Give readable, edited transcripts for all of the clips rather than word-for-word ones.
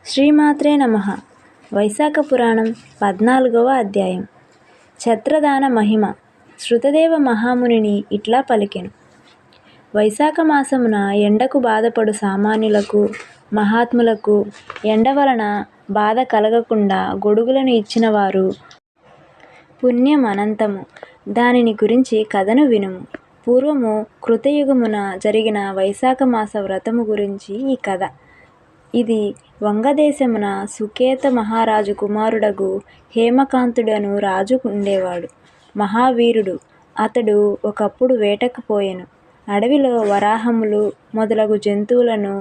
శ్రీమాత్రే నమః. వైశాఖ పురాణం 14వ అధ్యాయం. ఛత్రదాన మహిమ. శృతదేవ మహామునిని ఇట్లా పలికెను. వైశాఖ మాసమున ఎండకు బాధపడు సామాన్యులకు, మహాత్ములకు ఎండ వలన బాధ కలగకుండా గొడుగులను ఇచ్చినవారు పుణ్యం అనంతము. దానిని గురించి కథను వినుము. పూర్వము కృతయుగమున జరిగిన వైశాఖ మాస వ్రతము గురించి ఈ కథ. ఇది వంగదేశమున సుకేత మహారాజు కుమారుడగు హేమకాంతుడను రాజు ఉండేవాడు. మహావీరుడు. అతడు ఒకప్పుడు వేటకు పోయెను. అడవిలో వరాహములు మొదలగు జంతువులను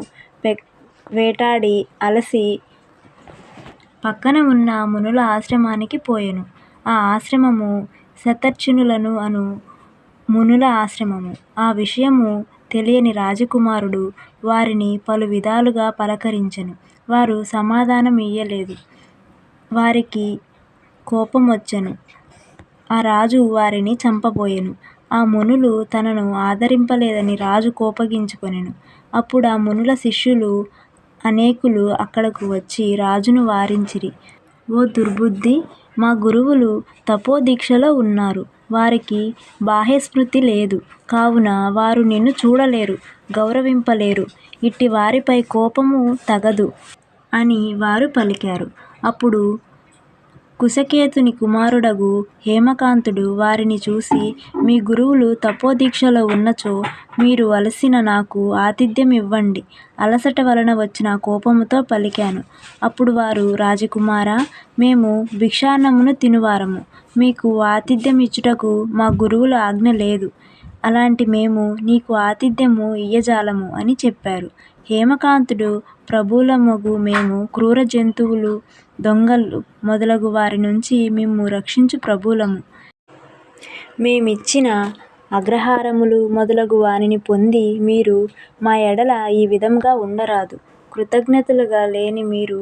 వేటాడి అలసి పక్కన ఉన్న మునుల ఆశ్రమానికి పోయెను. ఆ ఆశ్రమము శతర్షునులను అను మునుల ఆశ్రమము. ఆ విషయము తెలియని రాజకుమారుడు వారిని పలు విధాలుగా పలకరించెను. వారు సమాధానం ఇయ్యలేదు. వారికి కోపమొచ్చెను. ఆ రాజు వారిని చంపబోయెను. ఆ మునులు తనను ఆదరింపలేదని రాజు కోపగించుకొనెను. అప్పుడు ఆ మునుల శిష్యులు అనేకులు అక్కడకు వచ్చి రాజును వారించిరి. ఓ దుర్బుద్ధి! మా గురువులు తపోదీక్షలో ఉన్నారు. వారికి బాహ్యస్మృతి లేదు. కావున వారు నిన్ను చూడలేరు, గౌరవింపలేరు. ఇట్టి వారిపై కోపము తగదు అని వారు పలికారు. అప్పుడు కుశకేతుని కుమారుడగు హేమకాంతుడు వారిని చూసి, మీ గురువులు తపోదీక్షలో ఉన్నచో మీరు అలసిన నాకు ఆతిథ్యం ఇవ్వండి. అలసట వలన వచ్చిన కోపముతో పలికాను. అప్పుడు వారు, రాజకుమారా, మేము భిక్షాన్నమును తినువారము. మీకు ఆతిథ్యం ఇచ్చుటకు మా గురువుల ఆజ్ఞ లేదు. అలాంటి మేము నీకు ఆతిథ్యము ఇయ్యజాలము అని చెప్పారు. హేమకాంతుడు, ప్రభువులమగు మేము క్రూర జంతువులు, దొంగలు మొదలగు వారి నుంచి మిమ్ము రక్షించు ప్రభువులము. మేమిచ్చిన అగ్రహారములు మొదలగు వానిని పొంది మీరు మా ఎడల ఈ విధముగా ఉండరాదు. కృతజ్ఞతలుగా లేని మీరు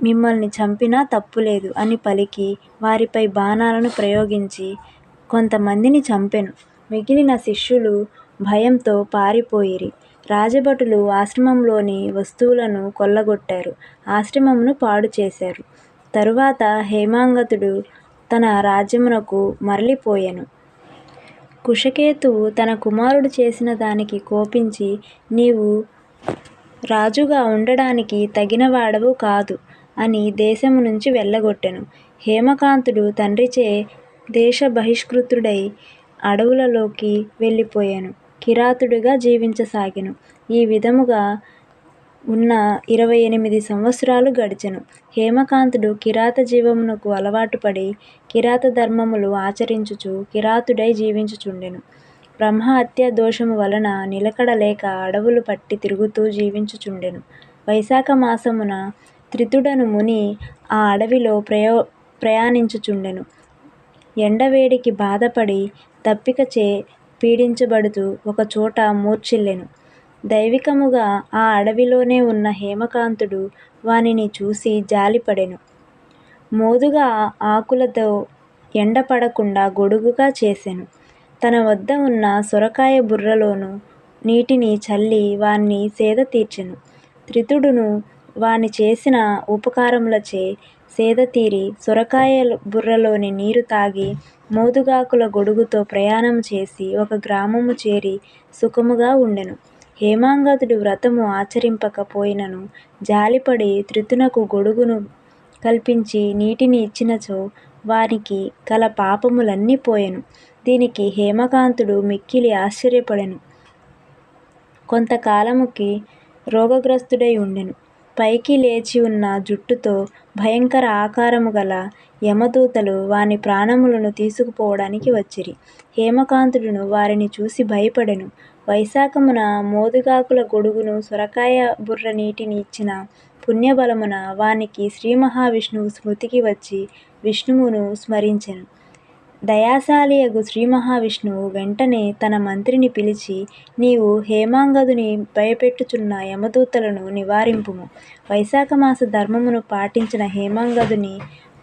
మిమ్మల్ని చంపినా తప్పులేదు అని పలికి వారిపై బాణాలను ప్రయోగించి కొంతమందిని చంపెను. మిగిలిన శిష్యులు భయంతో పారిపోయిరి. రాజభటులు ఆశ్రమంలోని వస్తువులను కొల్లగొట్టారు. ఆశ్రమమును పాడు చేశారు. తరువాత హేమాంగతుడు తన రాజ్యమునకు మరలిపోయెను. కుశకేతువు తన కుమారుడు చేసిన దానికి కోపించి, నీవు రాజుగా ఉండడానికి తగినవాడవు కాదు అని దేశము నుంచి వెళ్ళగొట్టెను. హేమకాంతుడు తండ్రిచే దేశ బహిష్కృతుడై అడవులలోకి వెళ్ళిపోయెను. కిరాతుడుగా జీవించసాగెను. ఈ విధముగా ఉన్న 28 సంవత్సరాలు గడిచెను. హేమకాంతుడు కిరాత జీవమునకు అలవాటుపడి కిరాత ధర్మములు ఆచరించుచు కిరాతుడై జీవించుచుండెను. బ్రహ్మహత్య దోషము వలన నిలకడ లేక అడవులు పట్టి తిరుగుతూ జీవించుచుండెను. వైశాఖ మాసమున త్రితుడను ముని ఆ అడవిలో ప్రయాణించుచుండెను. ఎండవేడికి బాధపడి దప్పికచే పీడించబడుతూ ఒకచోట మూర్ఛిల్లెను. దైవికముగా ఆ అడవిలోనే ఉన్న హేమకాంతుడు వానిని చూసి జాలిపడెను. మోదుగా ఆకులతో ఎండపడకుండా గొడుగుగా చేసెను. తన వద్ద ఉన్న సొరకాయ బుర్రలోను నీటిని చల్లి వాని సేద తీర్చెను. త్రితుడును వాని చేసిన ఉపకారములచే సేదతీరి సొరకాయ బుర్రలోని నీరు తాగి మోదుగాకుల గొడుగుతో ప్రయాణం చేసి ఒక గ్రామము చేరి సుఖముగా ఉండెను. హేమాంగతుడు వ్రతము ఆచరింపక పోయినను జాలిపడి త్రితునకు గొడుగును కల్పించి నీటిని ఇచ్చినచో వానికి కల పాపములన్నీ పోయెను. దీనికి హేమకాంతుడు మిక్కిలి ఆశ్చర్యపడెను. కొంతకాలముకి రోగగ్రస్తుడై ఉండెను. పైకి లేచి ఉన్న జుట్టుతో భయంకర ఆకారము గల యమదూతలు వాని ప్రాణములను తీసుకుపోవడానికి వచ్చిరి. హేమకాంతుడును వారిని చూసి భయపడెను. వైశాఖమున మోదుగాకుల గొడుగును సొరకాయ బుర్ర నీటిని ఇచ్చిన పుణ్యబలమున వానికి శ్రీ మహావిష్ణువు స్మృతికి వచ్చి విష్ణువును స్మరించెను. దయాశాలియగు శ్రీ మహావిష్ణువు వెంటనే తన మంత్రిని పిలిచి, నీవు హేమాంగదుని భయపెట్టుచున్న యమదూతలను నివారింపుము. వైశాఖమాస ధర్మమును పాటించిన హేమాంగదుని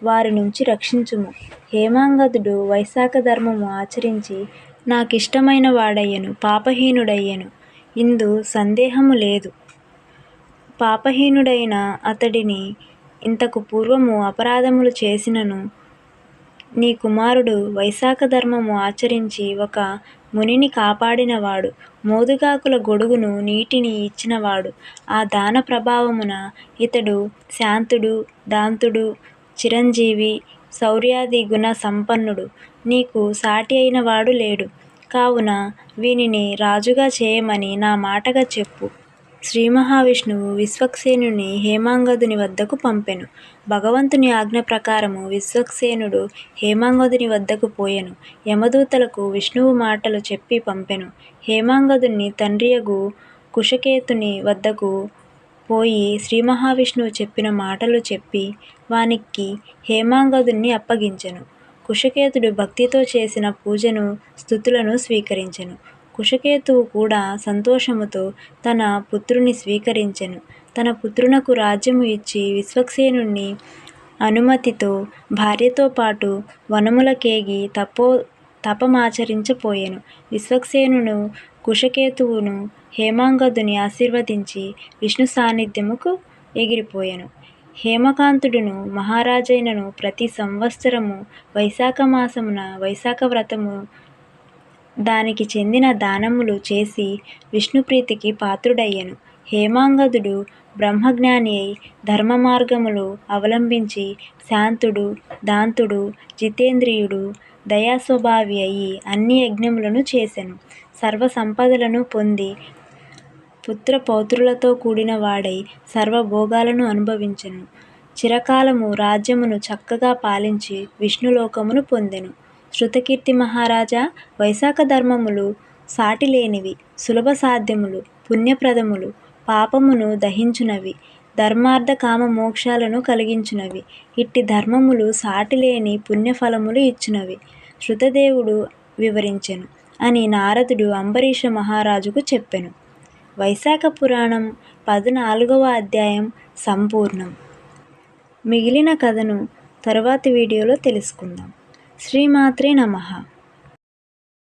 వారి నుంచి రక్షించుము. హేమాంగదుడు వైశాఖ ధర్మము ఆచరించి నాకిష్టమైన వాడయ్యెను, పాపహీనుడయ్యెను. ఇందు సందేహము లేదు. పాపహీనుడైన అతడిని ఇంతకు పూర్వము అపరాధములు చేసినను నీ కుమారుడు వైశాఖ ధర్మము ఆచరించి ఒక మునిని కాపాడినవాడు, మోదుగాకుల గొడుగును నీటిని ఇచ్చినవాడు. ఆ దాన ప్రభావమున ఇతడు శాంతుడు, దాంతుడు, చిరంజీవి, శౌర్యాది గుణ సంపన్నుడు. నీకు సాటి అయినవాడు లేడు. కావున వీనిని రాజుగా చేయమని నా మాటగా చెప్పు. శ్రీ మహావిష్ణువు విశ్వక్సేనుని హేమాంగదుని వద్దకు పంపెను. భగవంతుని ఆజ్ఞ ప్రకారము విశ్వక్సేనుడు హేమాంగదుని వద్దకు పోయెను. యమదూతలకు విష్ణువు మాటలు చెప్పి పంపెను. హేమాంగదుని తండ్రియగు కుశకేతుని వద్దకు పోయి శ్రీ మహావిష్ణువు చెప్పిన మాటలు చెప్పి వానికి హేమాంగదుని అప్పగించెను. కుశకేతుడు భక్తితో చేసిన పూజను స్తుతులను స్వీకరించెను. కుశకేతువు కూడా సంతోషముతో తన పుత్రుని స్వీకరించెను. తన పుత్రునకు రాజ్యము ఇచ్చి విశ్వక్సేనుని అనుమతితో భార్యతో పాటు వనములకేగి తపమాచరించపోయెను. విశ్వక్సేనును కుశకేతువును హేమాంగదుని ఆశీర్వదించి విష్ణు సాన్నిధ్యముకు ఎగిరిపోయెను. హేమకాంతుడును మహారాజైనను ప్రతి సంవత్సరము వైశాఖ మాసమున వైశాఖ వ్రతము దానికి చెందిన దానములు చేసి విష్ణుప్రీతికి పాత్రుడయ్యెను. హేమాంగదుడు బ్రహ్మజ్ఞాని అయి ధర్మ మార్గములు అవలంబించి శాంతుడు, దాంతుడు, జితేంద్రియుడు, దయాస్వభావి అయి అన్ని యజ్ఞములను చేసెను. సర్వ సంపదలను పొంది పుత్ర పౌత్రులతో కూడిన వాడై సర్వభోగాలను అనుభవించెను. చిరకాలము రాజ్యమును చక్కగా పాలించి విష్ణులోకమును పొందెను. శృతకీర్తి మహారాజా, వైశాఖ ధర్మములు సాటిలేనివి, సులభ సాధ్యములు, పుణ్యప్రదములు, పాపమును దహించునవి, ధర్మార్థ కామ మోక్షాలను కలిగించునవి. ఇట్టి ధర్మములు సాటిలేని పుణ్యఫలములు ఇచ్చునవి శృతదేవుడు వివరించెను అని నారదుడు అంబరీష మహారాజుకు చెప్పెను. వైశాఖ పురాణం 14వ అధ్యాయం సంపూర్ణం. మిగిలిన కథను తరువాతి వీడియోలో తెలుసుకుందాం. శ్రీమాత్రే నమః.